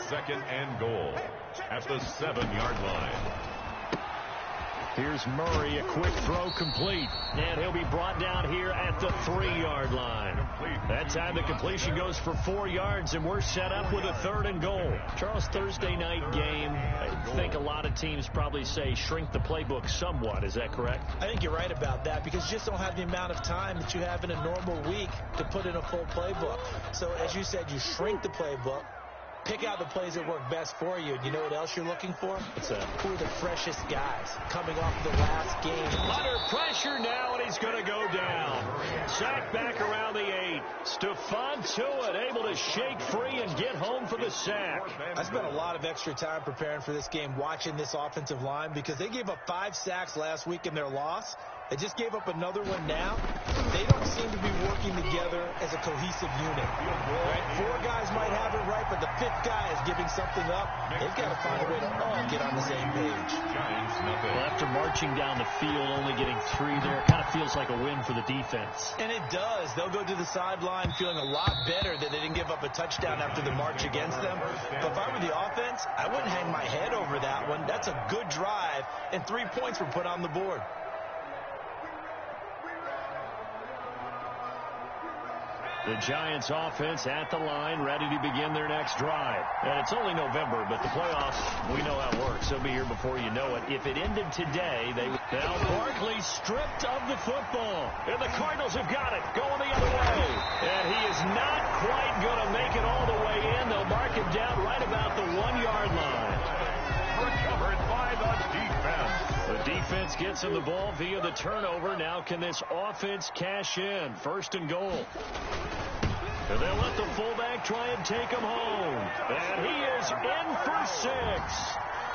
second and goal at the 7-yard line. Here's Murray, a quick throw complete. And he'll be brought down here at the 3-yard line. That time the completion goes for 4 yards, and we're set up with a 3rd and goal. Charles, Thursday night game, I think a lot of teams probably say shrink the playbook somewhat. Is that correct? I think you're right about that because you just don't have the amount of time that you have in a normal week to put in a full playbook. So, as you said, you shrink the playbook. Pick out the plays that work best for you. And you know what else you're looking for? Who are the freshest guys coming off the last game? Under pressure now, and he's going to go down. Sack back around the 8. Stephon Tuitt able to shake free and get home for the sack. I spent a lot of extra time preparing for this game watching this offensive line because they gave up 5 sacks last week in their loss. They just gave up another one now. They don't seem to be working together as a cohesive unit. Right? 4 guys might have it right, but the 5th guy is giving something up. They've got to find a way to all get on the same page. Well, after marching down the field, only getting 3 there, it kind of feels like a win for the defense. And it does. They'll go to the sideline feeling a lot better that they didn't give up a touchdown after the march against them. But if I were the offense, I wouldn't hang my head over that one. That's a good drive, and 3 points were put on the board. The Giants offense at the line, ready to begin their next drive. And it's only November, but the playoffs, we know how it works. They'll be here before you know it. If it ended today, they would. Now Barkley stripped of the football. And the Cardinals have got it, going the other way. And he is not quite going to make it all the way in. They'll mark him down right about the 1-yard line. Recovered by the defense. The defense gets him the ball via the turnover. Now can this offense cash in? 1st and goal. And they'll let the fullback try and take him home. And he is in for 6.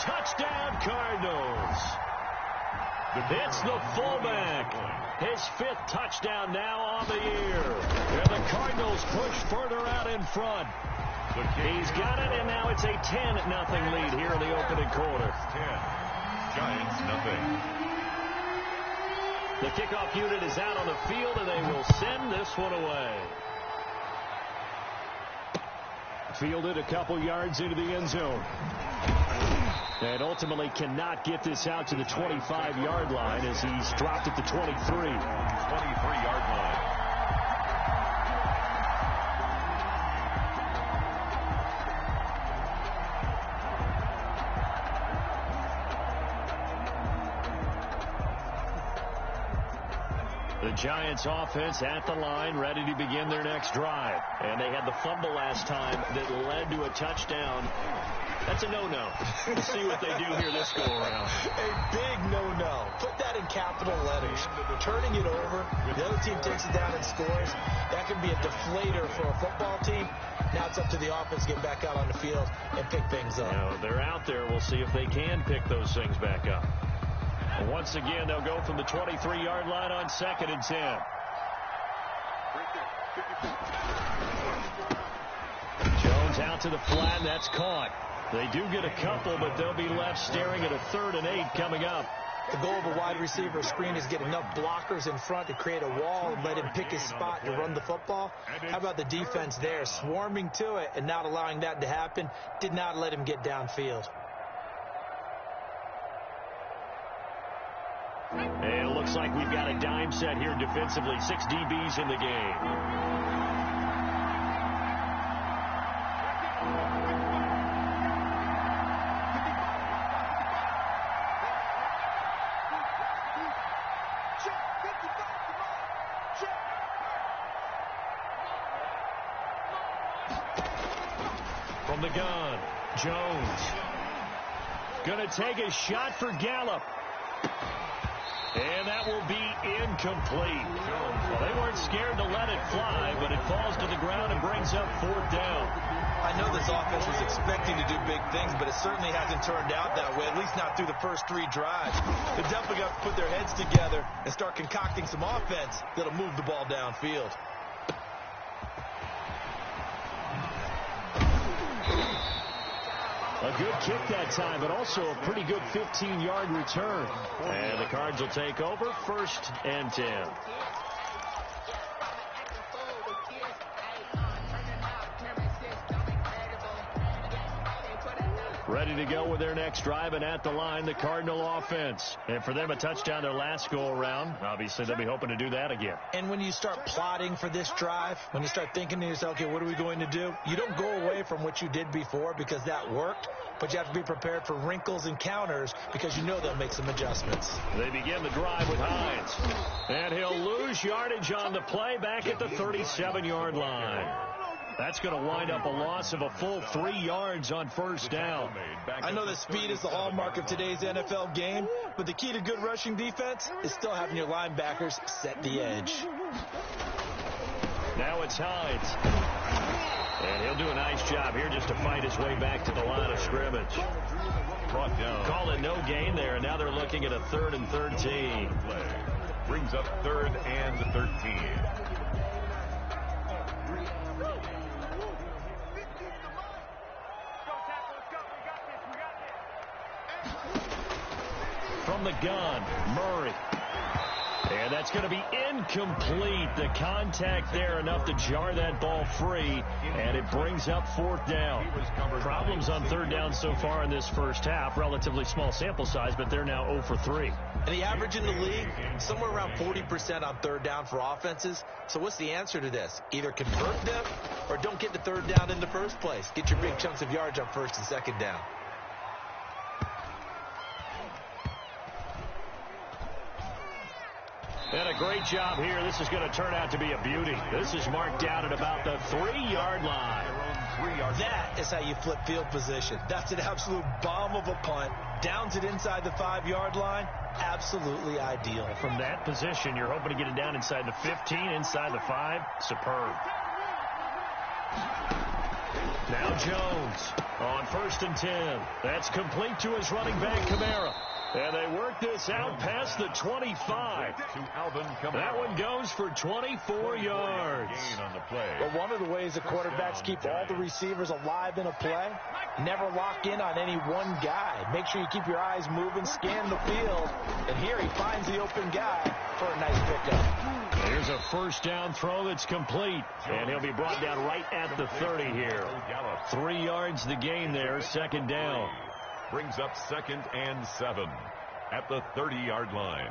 Touchdown, Cardinals. It's the fullback. His 5th touchdown now on the year. And the Cardinals push further out in front. He's got it, and now it's a 10-0 lead here in the opening quarter. 10. Giants nothing. The kickoff unit is out on the field, and they will send this one away. Fielded a couple yards into the end zone. And ultimately cannot get this out to the 25-yard line as he's dropped at the 23. 23-yard line. The Giants offense at the line, ready to begin their next drive. And they had the fumble last time that led to a touchdown. That's a no-no. We'll see what they do here this go-around. A big no-no. Put that in capital letters. Turning it over, the other team takes it down and scores. That can be a deflator for a football team. Now it's up to the offense to get back out on the field and pick things up. Now, they're out there. We'll see if they can pick those things back up. And once again, they'll go from the 23-yard line on 2nd and 10. Jones out to the flat, and that's caught. They do get a couple, but they'll be left staring at a 3rd and 8 coming up. The goal of a wide receiver screen is get enough blockers in front to create a wall and let him pick his spot to run the football. How about the defense there, swarming to it and not allowing that to happen? Did not let him get downfield. And it looks like we've got a dime set here defensively. 6 DBs in the game. From the gun, Jones. Gonna take a shot for Gallup. And that will be incomplete. Well, they weren't scared to let it fly, but it falls to the ground and brings up 4th down. I know this offense was expecting to do big things, but it certainly hasn't turned out that way, at least not through the first 3 drives. They definitely got to put their heads together and start concocting some offense that'll move the ball downfield. A good kick that time, but also a pretty good 15-yard return. And the Cards will take over 1st and 10. ready to go with their next drive, and at the line, the Cardinal offense. And for them, a touchdown their last go-around. Obviously, they'll be hoping to do that again. And when you start plotting for this drive, when you start thinking to yourself, okay, what are we going to do? You don't go away from what you did before because that worked, but you have to be prepared for wrinkles and counters because you know they'll make some adjustments. They begin the drive with Hines. And he'll lose yardage on the play back at the 37-yard line. That's going to wind up a loss of a full 3 yards on first down. I know that speed is the hallmark of today's NFL game, but the key to good rushing defense is still having your linebackers set the edge. Now it's Hines. And he'll do a nice job here just to fight his way back to the line of scrimmage. Brought down. Call it no gain there, and now they're looking at a 3rd and 13. Brings up 3rd and 13. From the gun, Murray. And that's going to be incomplete. The contact there enough to jar that ball free, and it brings up 4th down. Problems on 3rd down so far in this first half. Relatively small sample size, but they're now 0 for 3. And the average in the league, somewhere around 40% on 3rd down for offenses. So what's the answer to this? Either convert them or don't get to 3rd down in the first place. Get your big chunks of yards on 1st and 2nd down. And a great job here. This is going to turn out to be a beauty. This is marked out at about the 3-yard line. That is how you flip field position. That's an absolute bomb of a punt. Downs it inside the 5-yard line. Absolutely ideal. From that position, you're hoping to get it down inside the 15, inside the 5. Superb. Now Jones on 1st and 10. That's complete to his running back, Kamara. And they work this out past the 25. That one goes for 24 yards. But one of the ways the quarterbacks keep all the receivers alive in a play, never lock in on any one guy. Make sure you keep your eyes moving, scan the field. And here he finds the open guy for a nice pickup. Here's a 1st down throw that's complete. And he'll be brought down right at the 30 here. 3 yards the gain there, 2nd down. Brings up 2nd and 7 at the 30-yard line.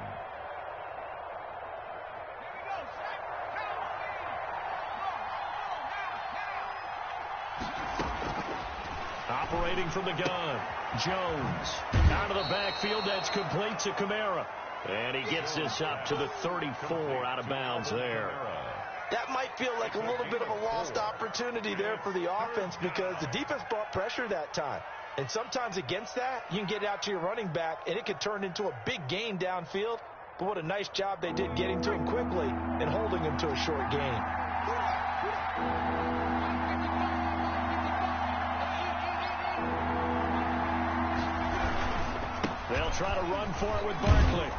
Operating from the gun, Jones. Out of the backfield, that's complete to Kamara. And he gets this up to the 34, out of bounds there. That might feel like a little bit of a lost opportunity there for the offense because the defense brought pressure that time. And sometimes against that, you can get it out to your running back, and it could turn into a big gain downfield. But what a nice job they did getting to him quickly and holding him to a short gain. They'll try to run for it with Barkley.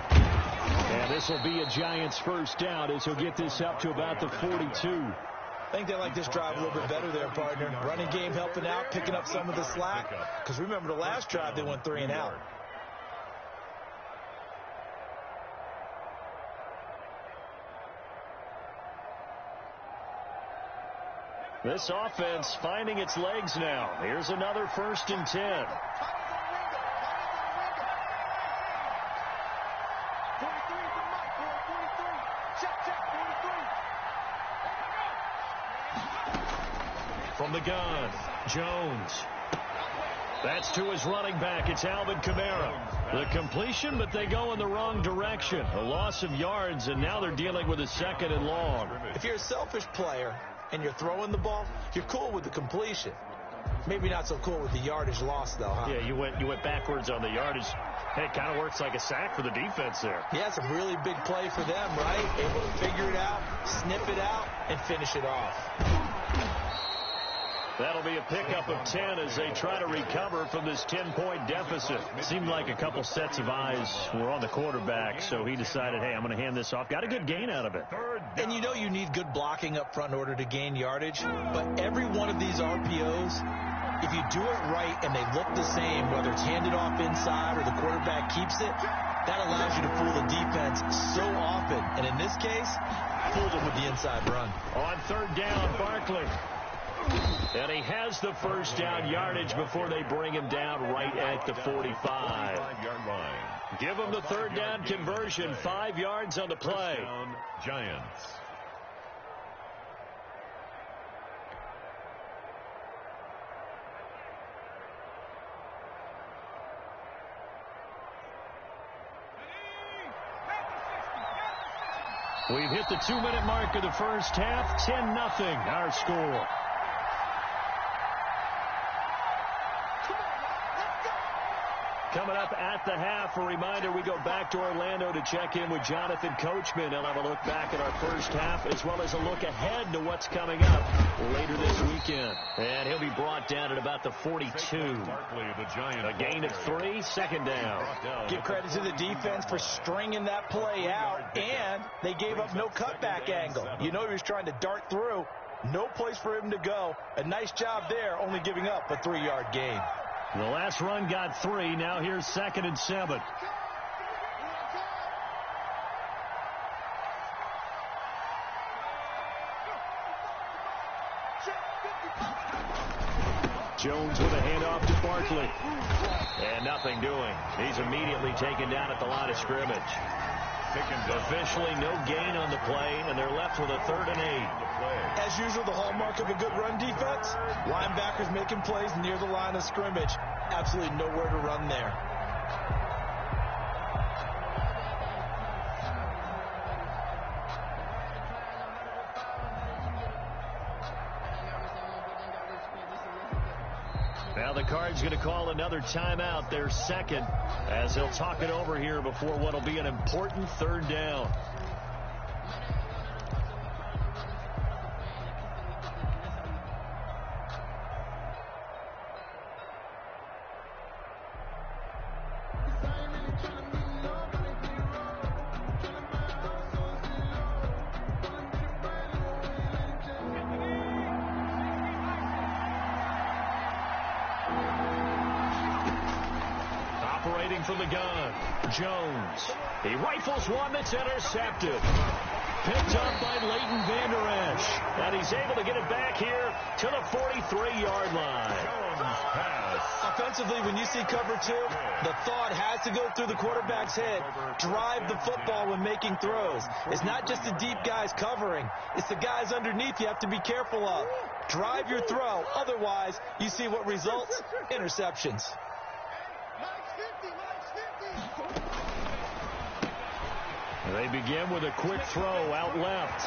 And this will be a Giants 1st down as he'll get this up to about the 42. I think they like this drive a little bit better there, partner. Running game helping out, picking up some of the slack. Because remember the last drive, they went 3 and out. This offense finding its legs now. Here's another 1st and 10. From the gun, Jones. That's to his running back. It's Alvin Kamara. The completion, but they go in the wrong direction. A loss of yards, and now they're dealing with a 2nd and long. If you're a selfish player and you're throwing the ball, you're cool with the completion. Maybe not so cool with the yardage loss, though, huh? Yeah, you went backwards on the yardage. Hey, it kind of works like a sack for the defense there. Yeah, it's a really big play for them, right? Able to figure it out, snip it out, and finish it off. That'll be a pickup of 10 as they try to recover from this 10-point deficit. It seemed like a couple sets of eyes were on the quarterback, so he decided, hey, I'm going to hand this off. Got a good gain out of it. And you know you need good blocking up front in order to gain yardage, but every one of these RPOs, if you do it right and they look the same, whether it's handed off inside or the quarterback keeps it, that allows you to fool the defense so often. And in this case, fooled them with the inside run. On 3rd down, Barkley. And he has the first down yardage before they bring him down right at the 45. Give him the third down conversion, 5 yards on the play. Giants. We've hit the 2-minute mark of the first half. 10-0 our score. Coming up at the half, a reminder, we go back to Orlando to check in with Jonathan Coachman. He'll have a look back at our first half as well as a look ahead to what's coming up later this weekend. And he'll be brought down at about the 42. A gain of 3, second down. Give credit to the defense for stringing that play out, and they gave up no cutback angle. You know he was trying to dart through. No place for him to go. A nice job there, only giving up a 3-yard gain. The last run got 3. Now here's 2nd and 7. Jones with a handoff to Barkley. And nothing doing. He's immediately taken down at the line of scrimmage. Officially no gain on the play, and they're left with a 3rd and 8. As usual, the hallmark of a good run defense, linebackers making plays near the line of scrimmage. Absolutely nowhere to run there. Now the Cards going to call another timeout, their second, as they'll talk it over here before what will be an important 3rd down. From the gun, Jones. He rifles one that's intercepted. Picked up by Leighton Vander Esch. And he's able to get it back here to the 43-yard line. Jones pass. Offensively, when you see cover 2, the thought has to go through the quarterback's head. Drive the football when making throws. It's not just the deep guys covering. It's the guys underneath you have to be careful of. Drive your throw. Otherwise, you see what results? Interceptions. They begin with a quick throw out left.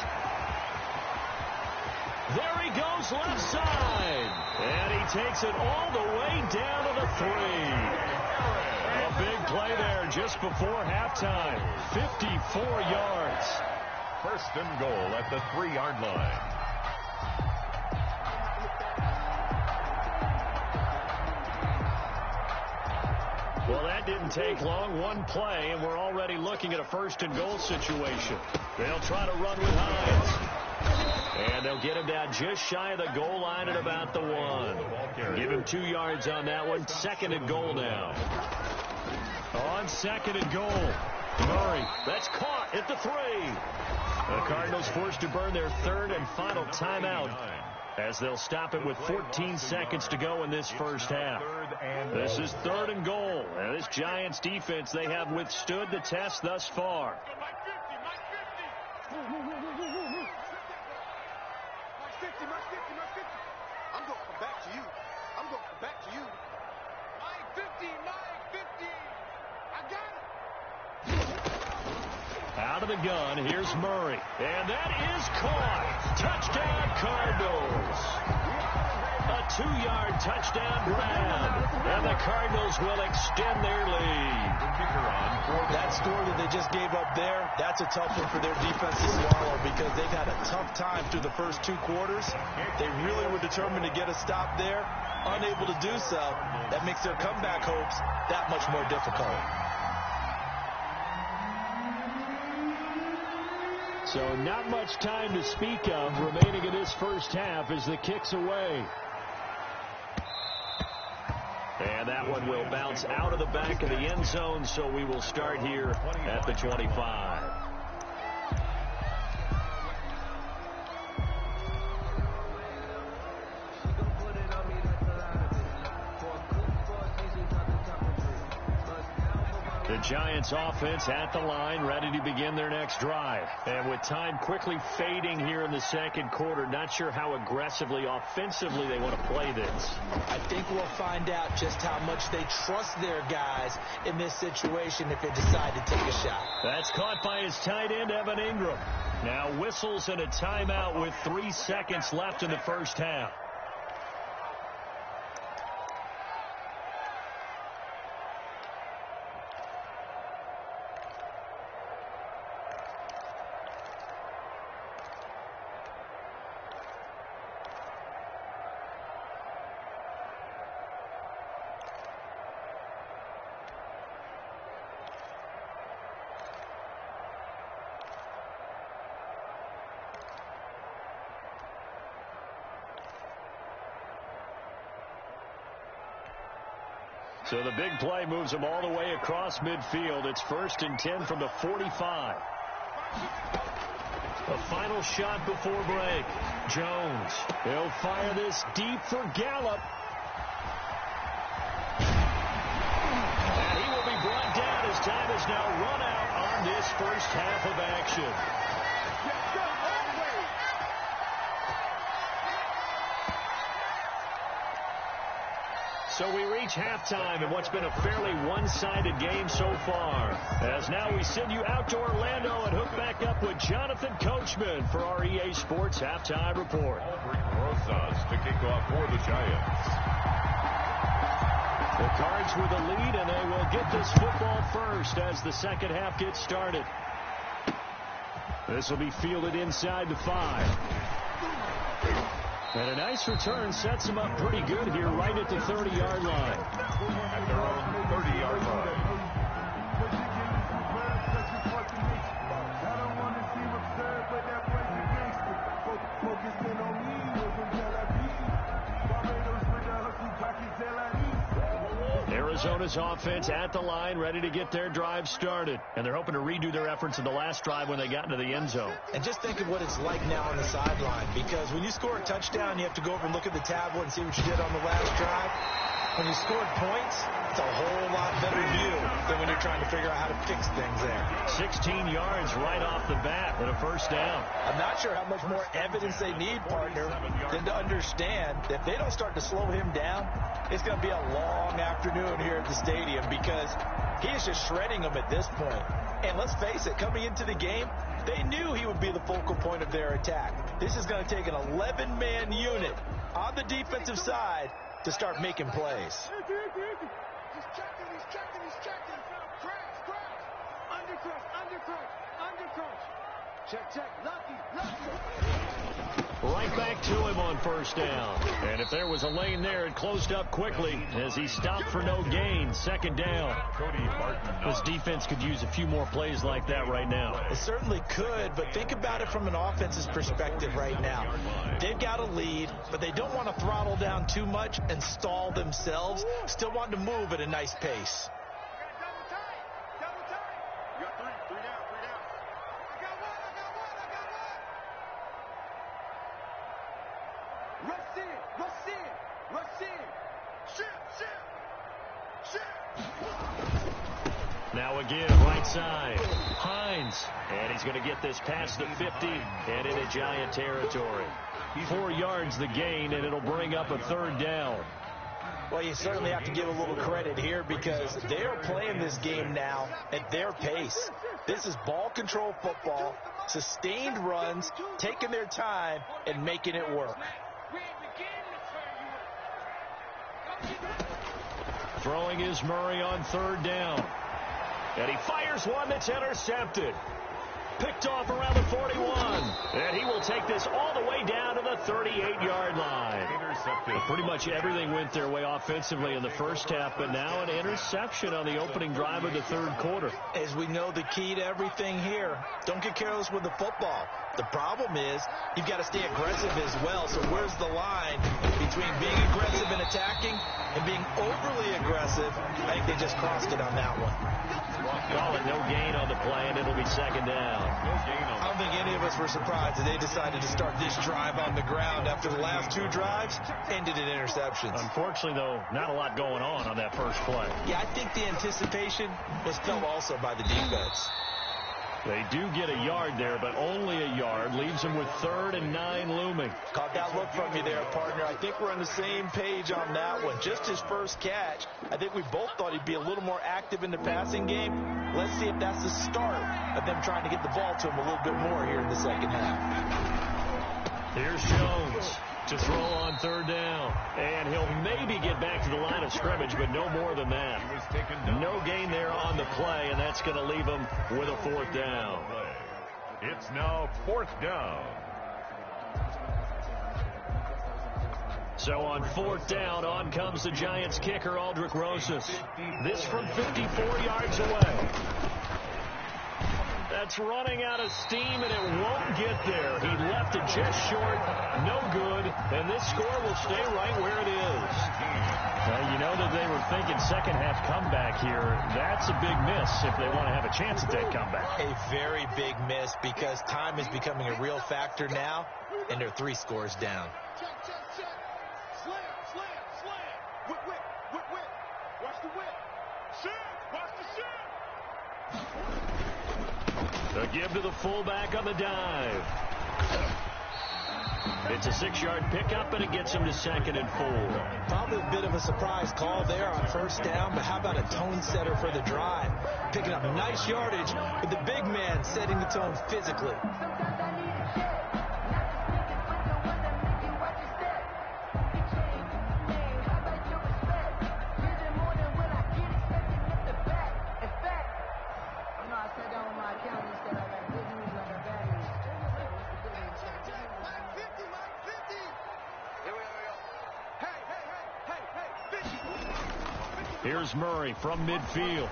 There he goes left side. And he takes it all the way down to the 3. A big play there just before halftime. 54 yards. 1st and goal at the 3-yard line. Well, that didn't take long. One play, and we're already looking at a 1st and goal situation. They'll try to run with Hines. And they'll get him down just shy of the goal line at about the 1. Give him 2 yards on that one. 2nd and goal now. On 2nd and goal. Murray, that's caught at the 3. The Cardinals forced to burn their 3rd and final timeout, as they'll stop it with 14 seconds to go in this first half. This is 3rd and goal. And this Giants defense, they have withstood the test thus far. I'm going back to you. I'm going back to you. My 50. I got it. Out of the gun, here's Murray. And that is caught. Touchdown, Cardinals. A 2-yard touchdown grab. And the Cardinals will extend their lead. That score that they just gave up there, that's a tough one for their defense to swallow because they've had a tough time through the first 2 quarters. They really were determined to get a stop there. Unable to do so, that makes their comeback hopes that much more difficult. So not much time to speak of remaining in this first half as the kick's away. And that one will bounce out of the back of the end zone, so we will start here at the 25. The Giants offense at the line, ready to begin their next drive. And with time quickly fading here in the second quarter, not sure how aggressively, offensively they want to play this. I think we'll find out just how much they trust their guys in this situation if they decide to take a shot. That's caught by his tight end, Evan Ingram. Now whistles and a timeout with 3 seconds left in the first half. So the big play moves them all the way across midfield. It's 1st and 10 from the 45. A final shot before break. Jones. He'll fire this deep for Gallup. And he will be brought down as time has now run out on this first half of action. So we reach halftime in what's been a fairly one-sided game so far. As now we send you out to Orlando and hook back up with Jonathan Coachman for our EA Sports Halftime Report. Rosas to kick off for the Giants. The Cards with the lead, and they will get this football first as the second half gets started. This will be fielded inside the 5. And a nice return sets them up pretty good here right at the 30-yard line. At their own 30-yard line. Arizona's offense at the line, ready to get their drive started. And they're hoping to redo their efforts in the last drive when they got into the end zone. And just think of what it's like now on the sideline, because when you score a touchdown, you have to go over and look at the tablet and see what you did on the last drive. When you scored points, it's a whole lot better view than when you're trying to figure out how to fix things there. 16 yards right off the bat and a first down. I'm not sure how much more evidence they need, partner, than to understand that if they don't start to slow him down, it's going to be a long afternoon here at the stadium, because he is just shredding them at this point. And let's face it, coming into the game, they knew he would be the focal point of their attack. This is going to take an 11-man unit on the defensive side to start making plays. He's checking. Crash. Undercrush. Check. Lucky. Right back to him on first down. And if there was a lane there, it closed up quickly as he stopped for no gain. Second down. This defense could use a few more plays like that right now. It certainly could, but think about it from an offense's perspective right now. They've got a lead, but they don't want to throttle down too much and stall themselves. Still want to move at a nice pace. Double time. You got three down. I got one. Rush in. Ship. Now again, right side. Hines. And he's going to get this past the 50 and into Giant territory. 4 yards the gain, and it'll bring up a third down. Well, you certainly have to give a little credit here, because they are playing this game now at their pace. This is ball control football, sustained runs, taking their time, and making it work. Throwing is Murray on third down. And he fires one that's intercepted. Picked off around the 41. And he will take this all the way down to the 38-yard line. Intercepted. Pretty much everything went their way offensively in the first half, but now an interception on the opening drive of the third quarter. As we know, the key to everything here, don't get careless with the football. The problem is you've got to stay aggressive as well. So where's the line between being aggressive and attacking and being overly aggressive? I think they just crossed it on that one. Call it no gain on the play, and it'll be second down. I don't think any of us were surprised that they decided to start this drive on the ground after the last two drives ended in interceptions. Unfortunately, though, not a lot going on that first play. Yeah, I think the anticipation was felt also by the defense. They do get a yard there, but only a yard. Leaves them with 3rd and 9 looming. Caught that look from you there, partner. I think we're on the same page on that one. Just his first catch. I think we both thought he'd be a little more active in the passing game. Let's see if that's the start of them trying to get the ball to him a little bit more here in the second half. Here's Jones to throw on 3rd down. And he'll maybe get back to the line of scrimmage, but no more than that. No gain there on the play, and that's going to leave him with a 4th down. It's now 4th down. So on 4th down, on comes the Giants kicker, Aldrich Rosas. This from 54 yards away. That's running out of steam, and it won't get there. He left it just short. No good. And this score will stay right where it is. Well, you know that they were thinking second half comeback here. That's a big miss if they want to have a chance at that comeback. A very big miss because time is becoming a real factor now, and they're 3 scores down. Check, check, check. Slam, slam, slam. Whip, whip, whip, whip. Watch the whip. Shit, watch the shit. The give to the fullback on the dive. It's a 6-yard pickup, and it gets him to 2nd and 4. Probably a bit of a surprise call there on 1st down, but how about a tone setter for the drive? Picking up nice yardage with the big man setting the tone physically. Here's Murray from midfield.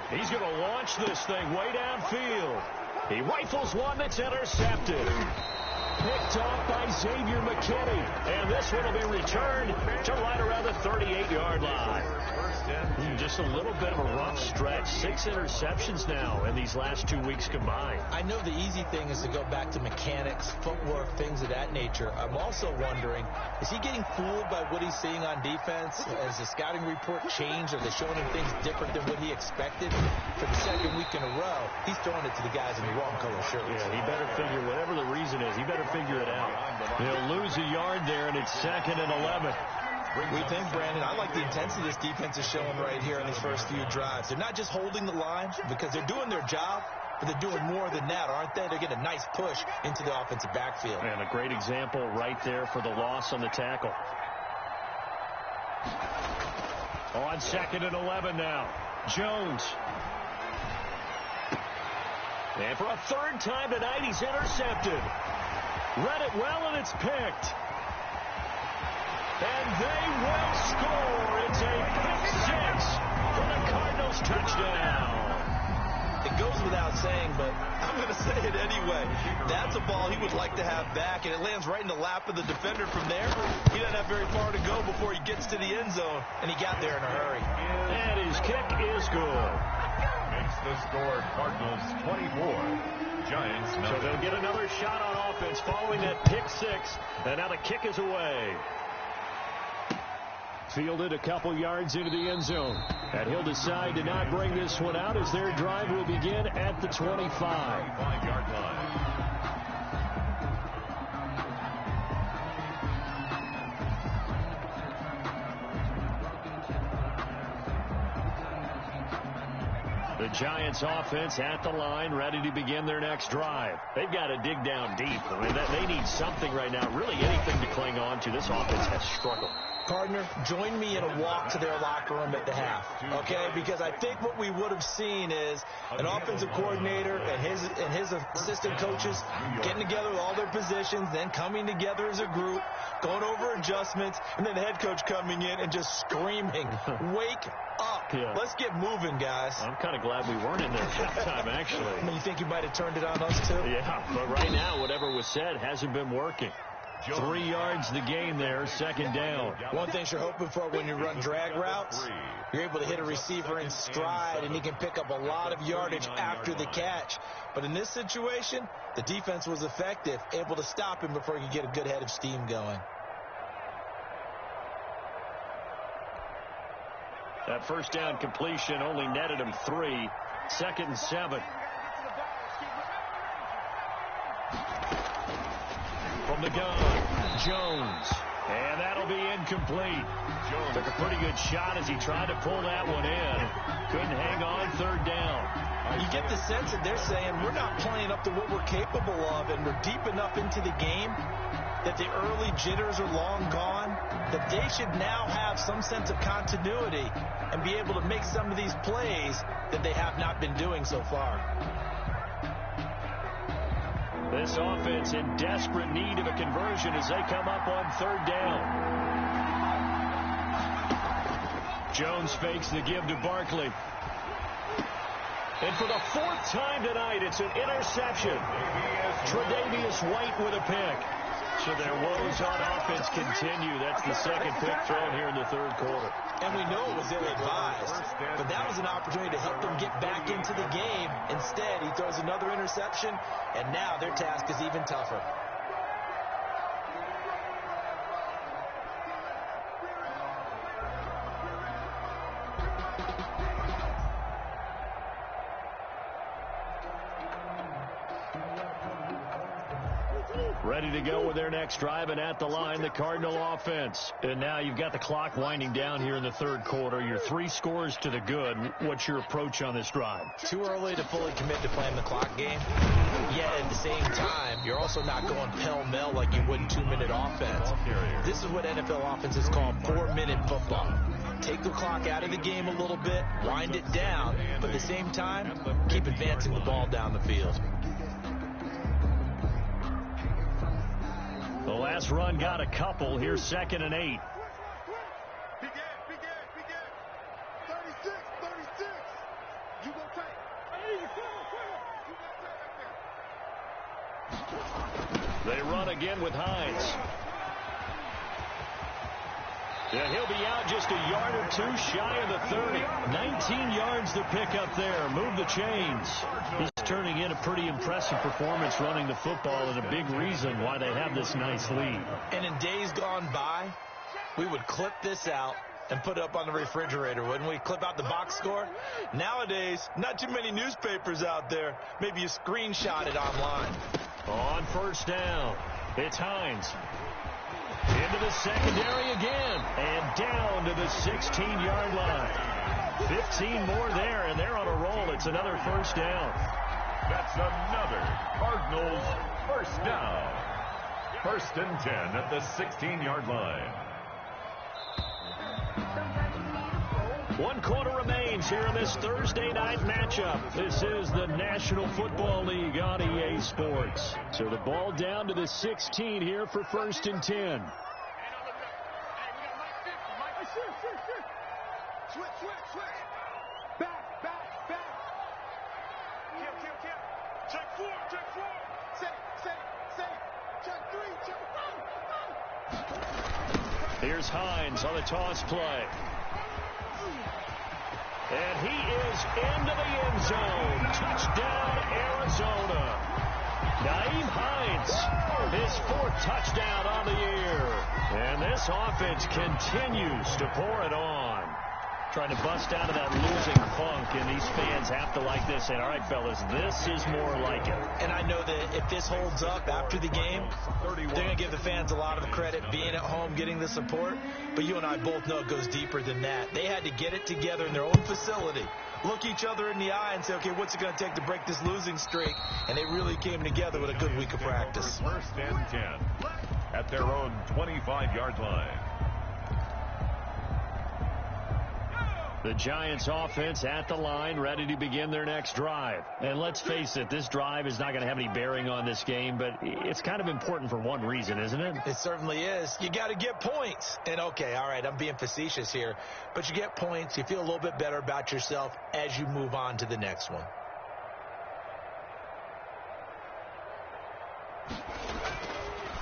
He's going to launch this thing way downfield. He rifles one that's intercepted. Picked off by Xavier McKinney. And this one will be returned to right around the 38-yard line. Just a little bit of a rough stretch. 6 interceptions now in these last 2 weeks combined. I know the easy thing is to go back to mechanics, footwork, things of that nature. I'm also wondering, is he getting fooled by what he's seeing on defense? Has the scouting report changed? Are they showing him things different than what he expected? For the 2nd week in a row, he's throwing it to the guys in the wrong color shirts. Yeah, he better figure, whatever the reason is, he better figure it out. He'll lose a yard there, and it's 2nd and 11. We think, Brandon, I like the intensity this defense is showing right here in these first few drives. They're not just holding the line because they're doing their job, but they're doing more than that, aren't they? They're getting a nice push into the offensive backfield. And a great example right there for the loss on the tackle. On 2nd and 11 now. Jones. And for a 3rd time tonight, he's intercepted. Read it well, and it's picked. And they will score. It's a pick 6 for the Cardinals touchdown. It goes without saying, but I'm going to say it anyway. That's a ball he would like to have back, and it lands right in the lap of the defender from there. He doesn't have very far to go before he gets to the end zone, and he got there in a hurry. And his kick is good. Makes the score Cardinals 24. Giants So nothing. they'll get another shot on offense following that pick 6, and now the kick is away. Fielded a couple yards into the end zone. And he'll decide to not bring this one out as their drive will begin at the 25. 5-yard line. The Giants offense at the line, ready to begin their next drive. They've got to dig down deep. I mean, they need something right now, really anything to cling on to. This offense has struggled. Partner, join me in a walk to their locker room at the half, okay? Because I think what we would have seen is an offensive coordinator and his assistant coaches getting together with all their positions, then coming together as a group, going over adjustments, and then the head coach coming in and just screaming, "Wake up. Yeah. Let's get moving, guys." I'm kind of glad we weren't in there at halftime, actually. I mean, you think you might have turned it on us, too? Yeah, but right now, whatever was said hasn't been working. 3 yards the gain there, 2nd down. One thing you're hoping for when you run drag routes, You're able to hit a receiver in stride, and he can pick up a lot of yardage after the catch. But in this situation, the defense was effective, able to stop him before he could get a good head of steam going. That first down completion only netted him 3. 2nd and 7. From the gun, Jones. And that'll be incomplete. Jones took a pretty good shot as he tried to pull that one in. Couldn't hang on 3rd down. You get the sense that they're saying we're not playing up to what we're capable of, and we're deep enough into the game that the early jitters are long gone, that they should now have some sense of continuity and be able to make some of these plays that they have not been doing so far. This offense in desperate need of a conversion as they come up on 3rd down. Jones fakes the give to Barkley. And for the 4th time tonight, it's an interception. Tre'Davious White with a pick. So their woes on offense continue. That's the 2nd pick thrown here in the 3rd quarter. And we know it was ill-advised, but that was an opportunity to help them get back into the game. Instead, he throws another interception, and now their task is even tougher. Ready to go with their next drive, and at the line, the Cardinal offense. And now you've got the clock winding down here in the 3rd quarter. You're 3 scores to the good. What's your approach on this drive? Too early to fully commit to playing the clock game. Yet at the same time, you're also not going pell-mell like you would in 2-minute offense. This is what NFL offenses call 4-minute football. Take the clock out of the game a little bit, wind it down, but at the same time, keep advancing the ball down the field. The last run got a couple. Here's 2nd and 8. Big game. 36. You gonna take. They run again with Hines. And he'll be out just a yard or 2 shy of the 30. 19 yards to pick up there. Move the chains. He's turning in a pretty impressive performance running the football, and a big reason why they have this nice lead. And in days gone by, we would clip this out and put it up on the refrigerator, wouldn't we? Clip out the box score. Nowadays, not too many newspapers out there. Maybe you screenshot it online. On 1st down, it's Hines. Into the secondary again, and down to the 16-yard line. 15 more there, and they're on a roll. It's another 1st down. That's another Cardinals 1st down. 1st and 10 at the 16-yard line. 1 quarter remains here in this Thursday night matchup. This is the National Football League on EA Sports. So the ball down to the 16 here for 1st and 10. Switch. Back. Kill. Check 4. Set it. Check 3. Here's Hines on the toss play. And he is into the end zone. Touchdown, Arizona. Nyheim Hines, his 4th touchdown on the year. And this offense continues to pour it on. Trying to bust out of that losing funk, and these fans have to like this. And all right, fellas, this is more like it. And I know that if this holds up after the game, they're going to give the fans a lot of credit being at home, getting the support. But you and I both know it goes deeper than that. They had to get it together in their own facility, look each other in the eye and say, okay, what's it going to take to break this losing streak? And they really came together with a good week of practice. 1st and 10 at their own 25-yard line. The Giants offense at the line, ready to begin their next drive. And let's face it, this drive is not going to have any bearing on this game, but it's kind of important for one reason, isn't it? It certainly is. You got to get points. And okay, all right, I'm being facetious here, but you get points, you feel a little bit better about yourself as you move on to the next one.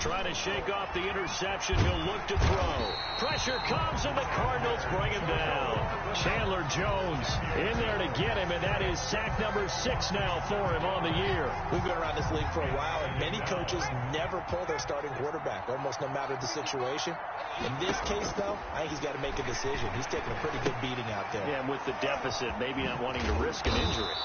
trying to shake off the interception. He'll look to throw. Pressure comes, and the Cardinals bring him down. Chandler Jones in there to get him, and that is sack number 6 now for him on the year. We've been around this league for a while, and many coaches never pull their starting quarterback, almost no matter the situation. In this case, though, I think he's got to make a decision. He's taking a pretty good beating out there. Yeah, and with the deficit, maybe not wanting to risk an injury.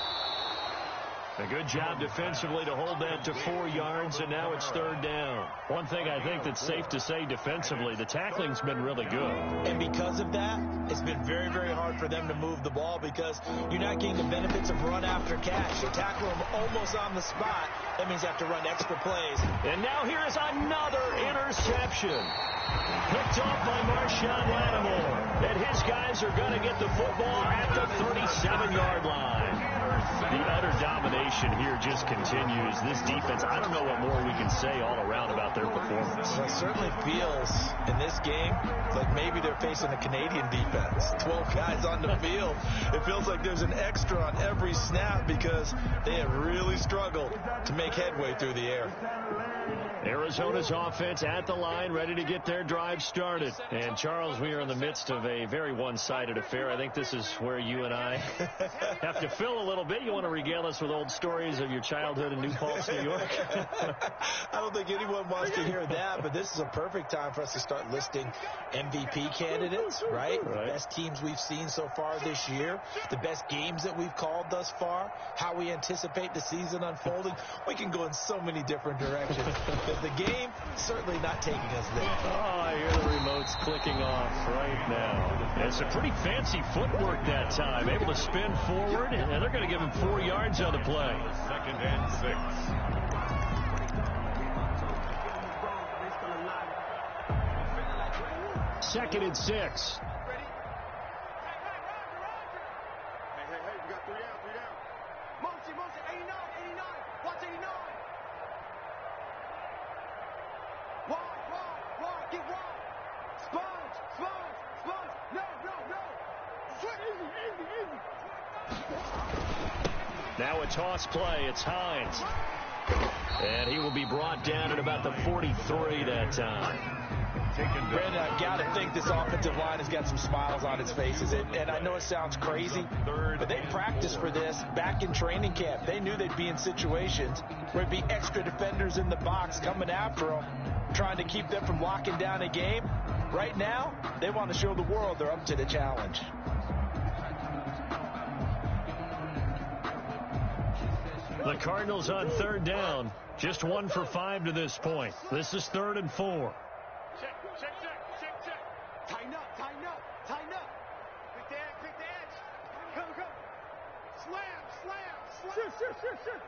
A good job defensively to hold that to 4 yards, and now it's 3rd down. One thing I think that's safe to say defensively, the tackling's been really good. And because of that, it's been very, very hard for them to move the ball because you're not getting the benefits of run after catch. You tackle them almost on the spot. That means you have to run extra plays. And now here is another interception. Picked off by Marshawn Lattimore. And his guys are going to get the football at the 37-yard line. The utter domination here just continues. This defense, I don't know what more we can say all around about their performance. Well, it certainly feels in this game like maybe they're facing a Canadian defense. 12 guys on the field. It feels like there's an extra on every snap because they have really struggled to make headway through the air. Arizona's offense at the line, ready to get their drive started. And, Charles, we are in the midst of a very one-sided affair. I think this is where you and I have to fill a little bit. You want to regale us with old stories of your childhood in New Paltz, New York? I don't think anyone wants to hear that, but this is a perfect time for us to start listing MVP candidates, right? The best teams we've seen so far this year, the best games that we've called thus far, how we anticipate the season unfolding. We can go in so many different directions. The game certainly not taking us there. Oh, I hear the remotes clicking off right now. And some pretty fancy footwork that time. Able to spin forward, and they're going to give him 4 yards on the play. 2nd and 6. 2nd and 6. Hey, we got 3 down, 3 down. Motion, 89, watch 89. Wide, get wide. Sponge. No. Easy. Now a toss play. It's Hines. And he will be brought down at about the 43 that time. Brandon, I've got to think this offensive line has got some smiles on its faces. And I know it sounds crazy, but they practiced for this back in training camp. They knew they'd be in situations where it'd be extra defenders in the box coming after them, trying to keep them from locking down a game. Right now, they want to show the world they're up to the challenge. The Cardinals on 3rd down. Just 1 for 5 to this point. This is 3rd and 4. Check. Tighten up. Quick the edge. Come. Slam. Shoot.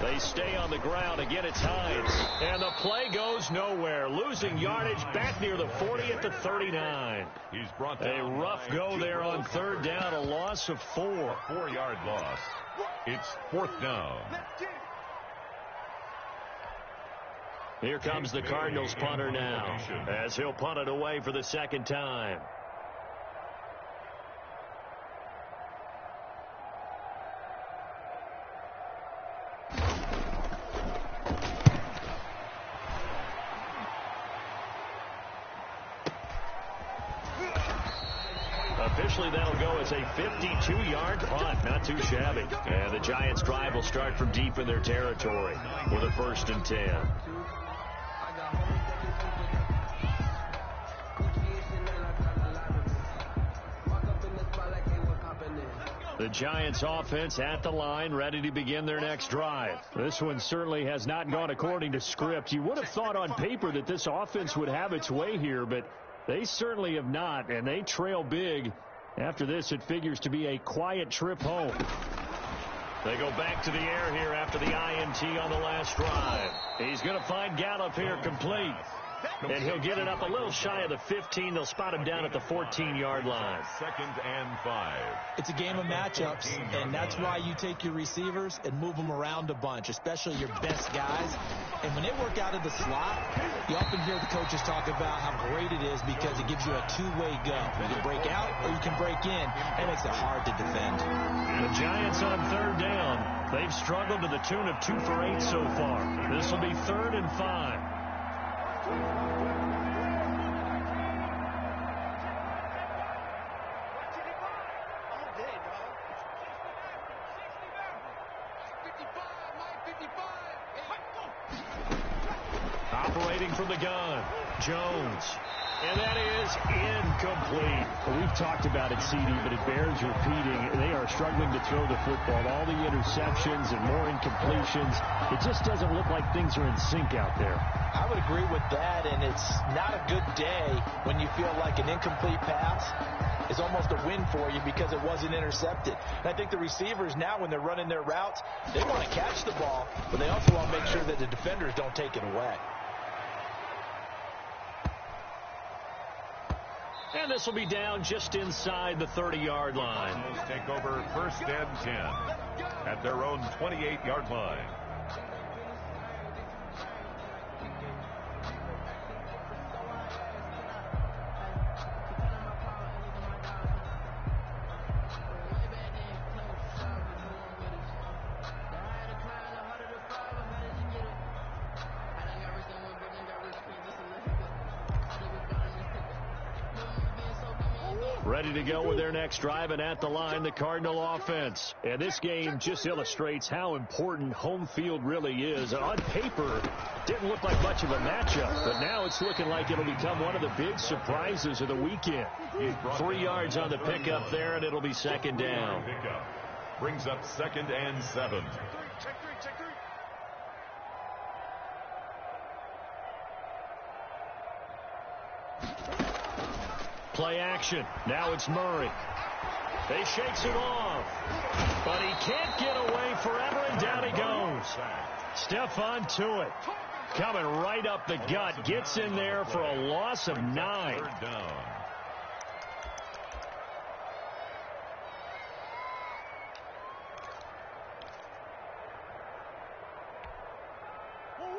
They stay on the ground. Again, it's Hines. And the play goes nowhere. Losing yardage back near the 40 at the 39. He's brought A down rough go there on 3rd down. A loss of 4. 4-yard loss. It's 4th down. Here comes the Cardinals punter now, as he'll punt it away for the 2nd time. Officially, that'll go as a 52-yard punt. Not too shabby. And the Giants' drive will start from deep in their territory with a 1st and 10. The Giants offense at the line, ready to begin their next drive. This one certainly has not gone according to script. You would have thought on paper that this offense would have its way here, but they certainly have not, and they trail big. After this, it figures to be a quiet trip home. They go back to the air here after the INT on the last drive. He's going to find Gallup here complete. And he'll get it up a little shy of the 15. They'll spot him down at the 14-yard line. 2nd and 5. It's a game of matchups, and that's why you take your receivers and move them around a bunch, especially your best guys. And when they work out of the slot, you often hear the coaches talk about how great it is because it gives you a two-way go. You can break out or you can break in. That makes it hard to defend. The Giants on 3rd down. They've struggled to the tune of 2 for 8 so far. This will be 3rd and 5. Operating from the gun, Jones. And that is incomplete. Well, we've talked about it, CD, but it bears repeating. They are struggling to throw the football. All the interceptions and more incompletions. It just doesn't look like things are in sync out there. I would agree with that, and it's not a good day when you feel like an incomplete pass is almost a win for you because it wasn't intercepted. And I think the receivers now, when they're running their routes, they want to catch the ball, but they also want to make sure that the defenders don't take it away. And this will be down just inside the 30-yard line. Cardinals take over 1st and 10 at their own 28-yard line. Ready to go with their next drive, and at the line, the Cardinal offense. And this game just illustrates how important home field really is. On paper, didn't look like much of a matchup, but now it's looking like it'll become one of the big surprises of the weekend. 3 yards on the pickup there, and it'll be 2nd down. Brings up 2nd and 7. Play action. Now it's Murray. He shakes it off. But he can't get away forever, and down he goes. Stephon Tuitt coming right up the gut. Gets in there for a loss of 9. 3rd down.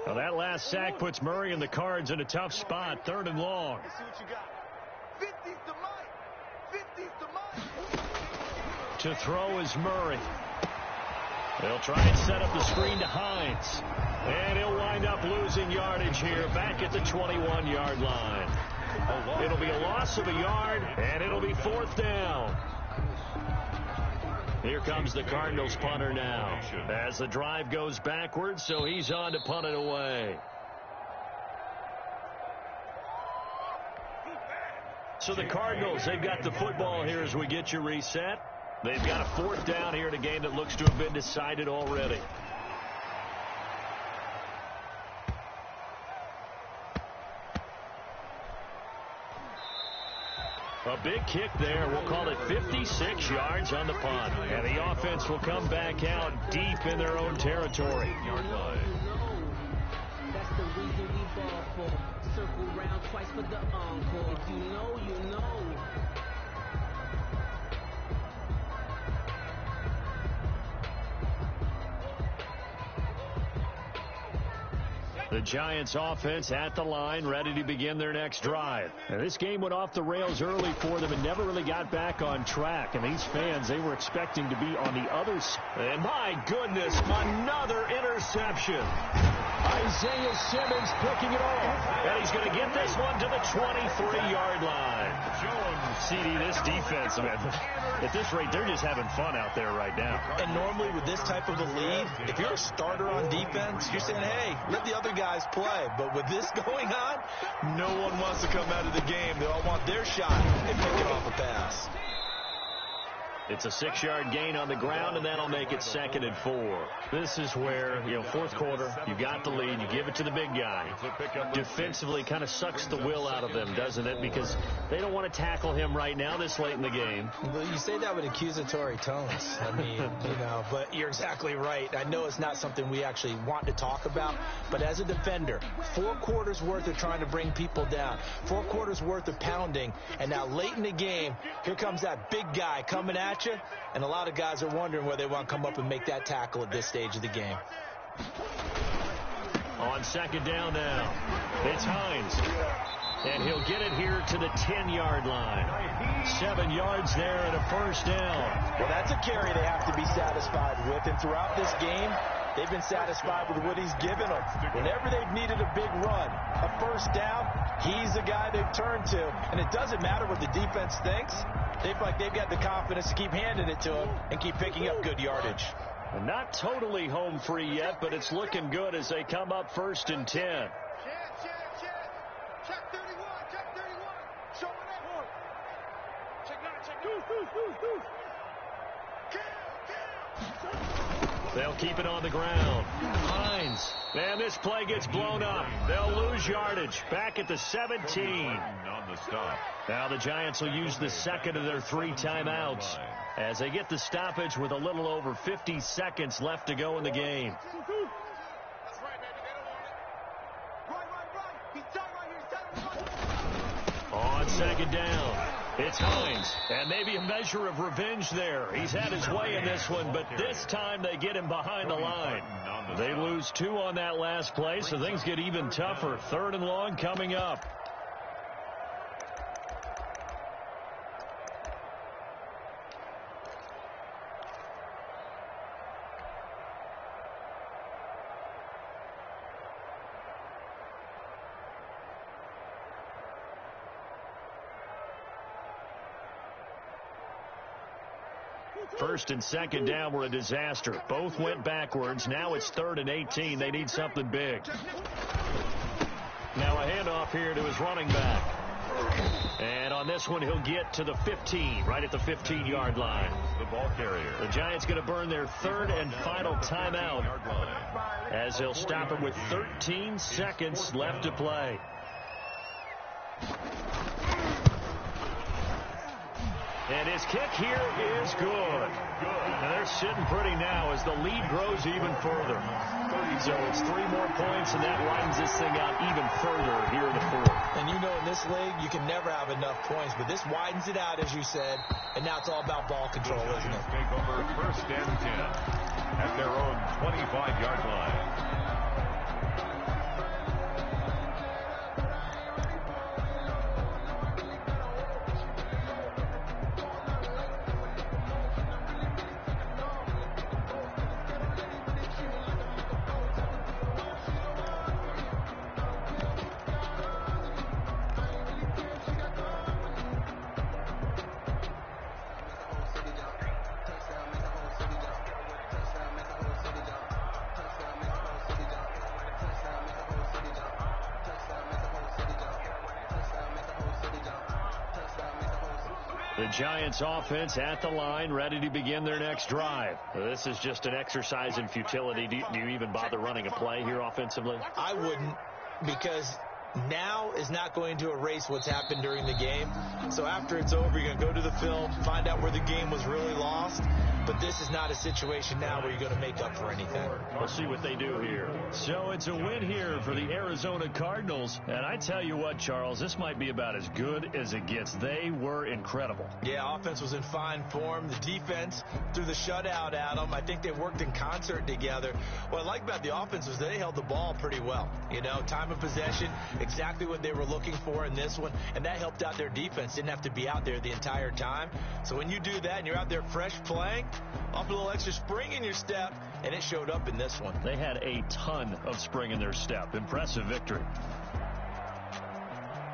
Well, that last sack puts Murray and the Cards in a tough spot. 3rd and long. To throw is Murray. They'll try and set up the screen to Hines. And he'll wind up losing yardage here back at the 21-yard line. It'll be a loss of a yard, and it'll be 4th down. Here comes the Cardinals punter now as the drive goes backwards, so he's on to punt it away. So the Cardinals, they've got the football here as we get you reset. They've got a 4th down here in a game that looks to have been decided already. A big kick there. We'll call it 56 yards on the punt. And the offense will come back out deep in their own territory. That's the reason we ball for. Circle round twice for the encore. If you know, you know. The Giants offense at the line, ready to begin their next drive. And this game went off the rails early for them and never really got back on track. And these fans, they were expecting to be on the other side. And my goodness, another interception. Isaiah Simmons picking it off. And he's going to get this one to the 23-yard line. CD, this defense, man, at this rate, they're just having fun out there right now. And normally with this type of a lead, if you're a starter on defense, you're saying, hey, let the other guys play. But with this going on, no one wants to come out of the game. They all want their shot at picking off a pass. It's a 6-yard gain on the ground, and that'll make it 2nd and 4. This is where, fourth quarter, you got the lead, you give it to the big guy. Defensively kind of sucks the will out of them, doesn't it? Because they don't want to tackle him right now this late in the game. Well, you say that with accusatory tones. I mean, but you're exactly right. I know it's not something we actually want to talk about, but as a defender, 4 quarters worth of trying to bring people down, 4 quarters worth of pounding, and now late in the game, here comes that big guy coming at you, and a lot of guys are wondering whether they want to come up and make that tackle at this stage of the game. On 2nd down now, it's Hines. And he'll get it here to the 10-yard line. 7 yards there and a 1st down. Well, that's a carry they have to be satisfied with, and throughout this game, they've been satisfied with what he's given them. Whenever they've needed a big run, a 1st down, he's the guy they've turned to. And it doesn't matter what the defense thinks. They feel like they've got the confidence to keep handing it to him and keep picking up good yardage. And not totally home free yet, but it's looking good as they come up 1st and 10. Check 31, check 31. Showing up. Check 9, check 9. They'll keep it on the ground. Hines. And this play gets blown up. They'll lose yardage. Back at the 17. On the stop. Now the Giants will use the 2nd of their 3 timeouts as they get the stoppage with a little over 50 seconds left to go in the game. That's right, baby. They don't want it. Right. He's done right here. Set him right. On 2nd down, it's Hines. And maybe a measure of revenge there. He's had his way in this one, but this time they get him behind the line. They lose 2 on that last play, so things get even tougher. 3rd and long coming up. First and 2nd down were a disaster. Both went backwards. Now it's 3rd and 18. They need something big. Now a handoff here to his running back. And on this one, he'll get to the 15, right at the 15-yard line. The ball carrier. The Giants going to burn their 3rd and final timeout as they'll stop it with 13 seconds left to play. And his kick here is good. And they're sitting pretty now as the lead grows even further. So it's 3 more points, and that widens this thing out even further here in the 4th. And in this league, you can never have enough points, but this widens it out, as you said, and now it's all about ball control, isn't it? Take over 1st and 10 at their own 25-yard line. The Giants offense at the line, ready to begin their next drive. This is just an exercise in futility. Do you even bother running a play here offensively? I wouldn't, because now is not going to erase what's happened during the game. So after it's over, you're going to go to the film, find out where the game was really lost. But this is not a situation now where you're going to make up for anything. We'll see what they do here. So it's a win here for the Arizona Cardinals. And I tell you what, Charles, this might be about as good as it gets. They were incredible. Yeah, offense was in fine form. The defense threw the shutout at them. I think they worked in concert together. What I like about the offense was they held the ball pretty well. Time of possession, exactly what they were looking for in this one. And that helped out their defense. Didn't have to be out there the entire time. So when you do that and you're out there fresh playing, off a little extra spring in your step, and it showed up in this one. They had a ton of spring in their step. Impressive victory.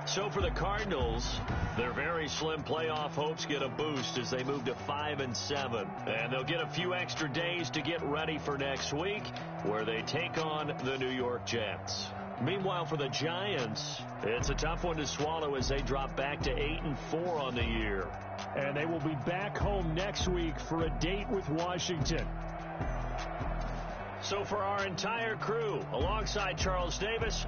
So for the Cardinals, their very slim playoff hopes get a boost as they move to 5-7. And they'll get a few extra days to get ready for next week, where they take on the New York Jets. Meanwhile, for the Giants, it's a tough one to swallow as they drop back to 8-4 on the year. And they will be back home next week for a date with Washington. So for our entire crew, alongside Charles Davis,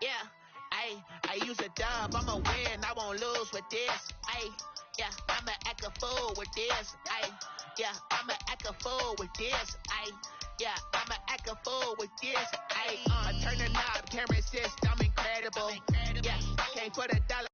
yeah, I use a dub, I'ma win, I won't lose with this, yeah, I'ma act a fool with this, yeah, I'ma act a fool with this, yeah, I'ma act a fool with this, I turn the knob, can't resist, I'm incredible, yeah, can't put a dollar